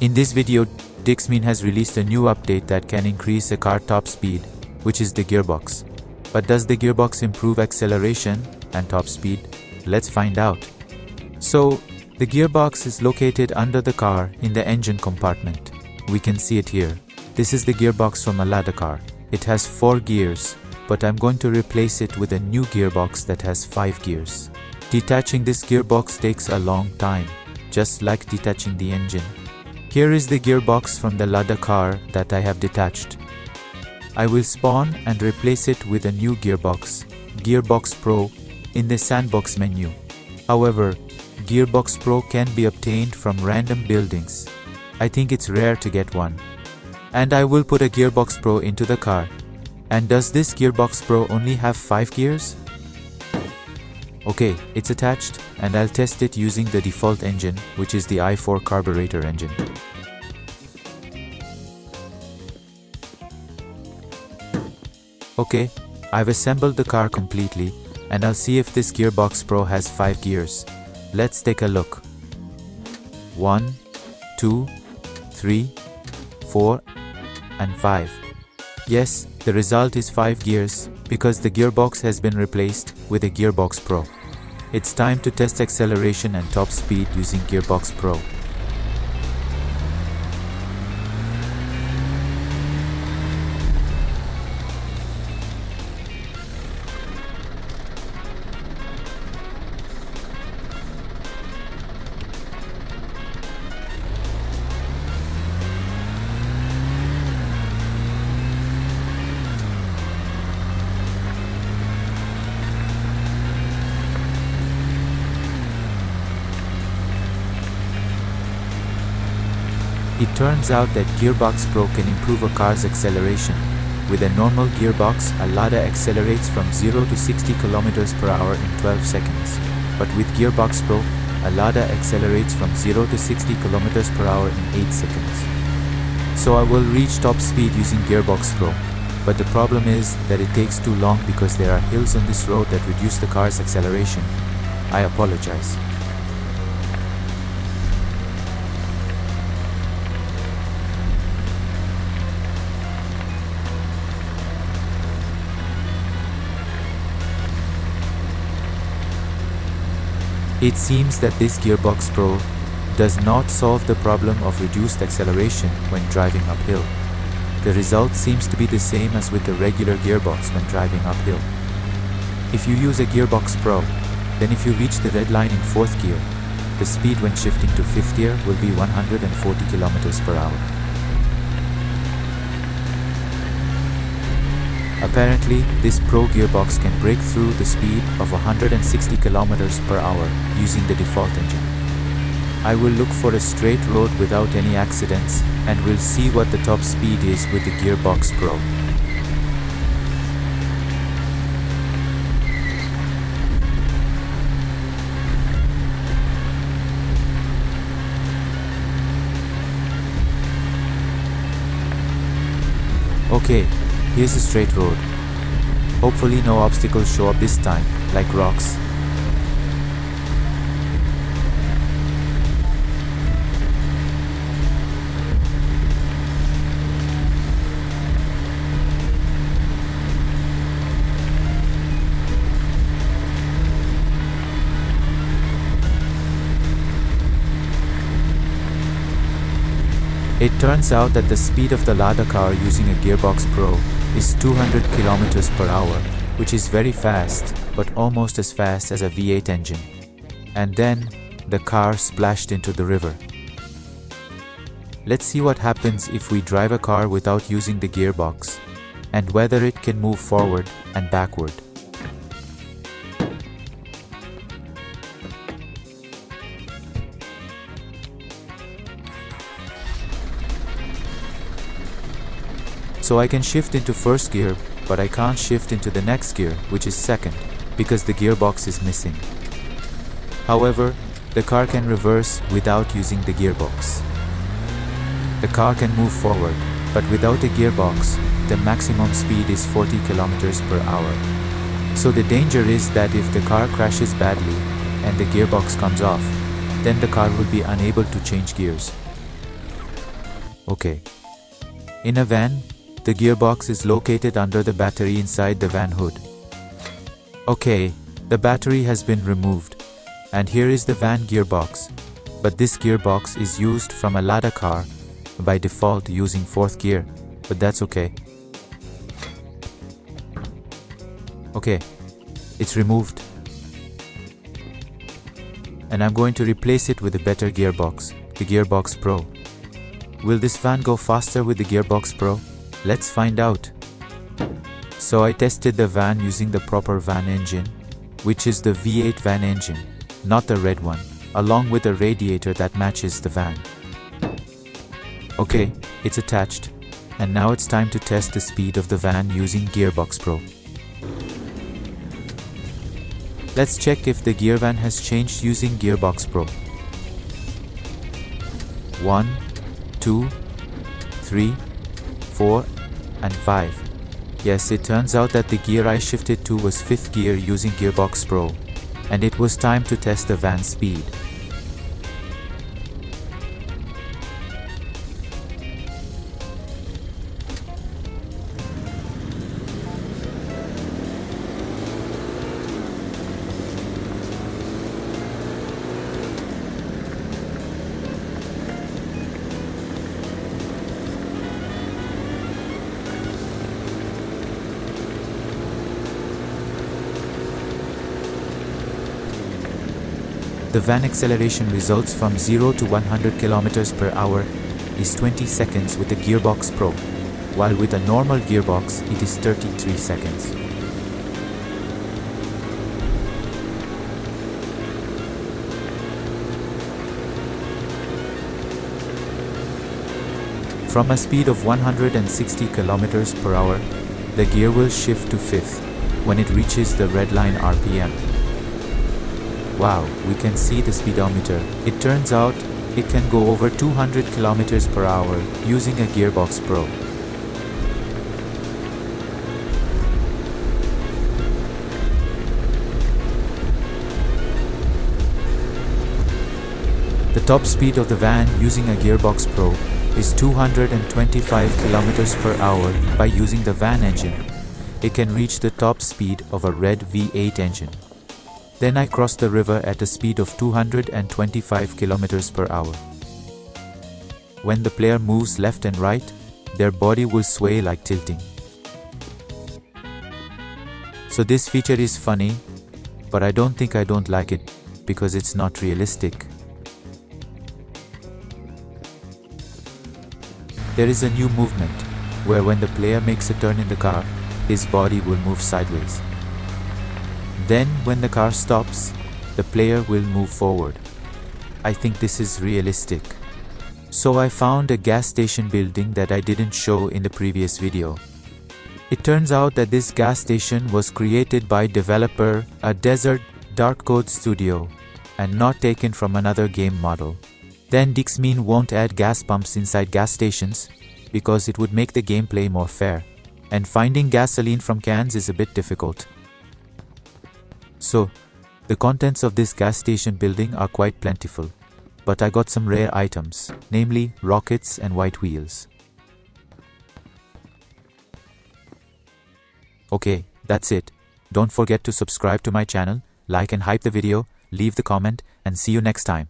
In this video, Dixmeen has released a new update that can increase the car top speed, which is the gearbox. But does the gearbox improve acceleration and top speed? Let's find out. So, the gearbox is located under the car in the engine compartment. We can see it here. This is the gearbox from a Lada car. It has 4 gears, but I'm going to replace it with a new gearbox that has 5 gears. Detaching this gearbox takes a long time, just like detaching the engine. Here is the gearbox from the Lada car that I have detached. I will spawn and replace it with a new gearbox, Gearbox Pro, in the sandbox menu. However, Gearbox Pro can be obtained from random buildings. I think it's rare to get one. And I will put a Gearbox Pro into the car. And does this Gearbox Pro only have 5 gears? Okay, it's attached, and I'll test it using the default engine, which is the i4 carburetor engine. Okay, I've assembled the car completely, and I'll see if this Gearbox Pro has 5 gears. Let's take a look. 1, 2, 3, 4, and 5. Yes, the result is 5 gears, because the gearbox has been replaced with a Gearbox Pro. It's time to test acceleration and top speed using Gearbox Pro. It turns out that Gearbox Pro can improve a car's acceleration. With a normal gearbox, a Lada accelerates from 0 to 60 km per hour in 12 seconds. But with Gearbox Pro, a Lada accelerates from 0 to 60 km per hour in 8 seconds. So I will reach top speed using Gearbox Pro. But the problem is that it takes too long because there are hills on this road that reduce the car's acceleration. I apologize. It seems that this Gearbox Pro does not solve the problem of reduced acceleration when driving uphill. The result seems to be the same as with the regular gearbox when driving uphill. If you use a Gearbox Pro, then if you reach the red line in 4th gear, the speed when shifting to 5th gear will be 140 km per hour. Apparently, this Pro gearbox can break through the speed of 160 km per hour using the default engine. I will look for a straight road without any accidents, and we'll see what the top speed is with the Gearbox Pro. Okay. Here's a straight road. Hopefully no obstacles show up this time, like rocks. It turns out that the speed of the Lada car using a Gearbox Pro is 200 km per hour, which is very fast, but almost as fast as a V8 engine. And then, the car splashed into the river. Let's see what happens if we drive a car without using the gearbox, and whether it can move forward and backward. So I can shift into 1st gear, but I can't shift into the next gear, which is 2nd, because the gearbox is missing. However, the car can reverse without using the gearbox. The car can move forward, but without a gearbox, the maximum speed is 40 km per hour. So the danger is that if the car crashes badly and the gearbox comes off, then the car will be unable to change gears. Okay. In a van, the gearbox is located under the battery inside the van hood. Okay, the battery has been removed. And here is the van gearbox. But this gearbox is used from a Lada car, by default using 4th gear, but that's okay. Okay, it's removed. And I'm going to replace it with a better gearbox, the Gearbox Pro. Will this van go faster with the Gearbox Pro? Let's find out. So I tested the van using the proper van engine, which is the V8 van engine, not the red one, along with a radiator that matches the van. Okay, it's attached. And now it's time to test the speed of the van using Gearbox Pro. Let's check if the gear van has changed using Gearbox Pro. 1, 2, 3, 4, and 5. Yes, it turns out that the gear I shifted to was 5th gear using Gearbox Pro, and it was time to test the van speed. The van acceleration results from 0 to 100 km per hour is 20 seconds with the Gearbox Pro, while with a normal gearbox it is 33 seconds. From a speed of 160 km per hour, the gear will shift to 5th when it reaches the red line RPM. Wow, we can see the speedometer. It turns out it can go over 200 km per hour using a Gearbox Pro. The top speed of the van using a Gearbox Pro is 225 km per hour by using the van engine. It can reach the top speed of a red V8 engine. Then I crossed the river at a speed of 225 km per hour. When the player moves left and right, their body will sway like tilting. So this feature is funny, but I don't think I don't like it because it's not realistic. There is a new movement where when the player makes a turn in the car, his body will move sideways. Then when the car stops, the player will move forward. I think this is realistic. So I found a gas station building that I didn't show in the previous video. It turns out that this gas station was created by developer a Desrt dark code studio and not taken from another game model. Then Dixmeen won't add gas pumps inside gas stations because it would make the gameplay more fair, and finding gasoline from cans is a bit difficult. So, the contents of this gas station building are quite plentiful, but I got some rare items, namely rockets and white wheels. Okay, that's it. Don't forget to subscribe to my channel, like and hype the video, leave the comment, and see you next time.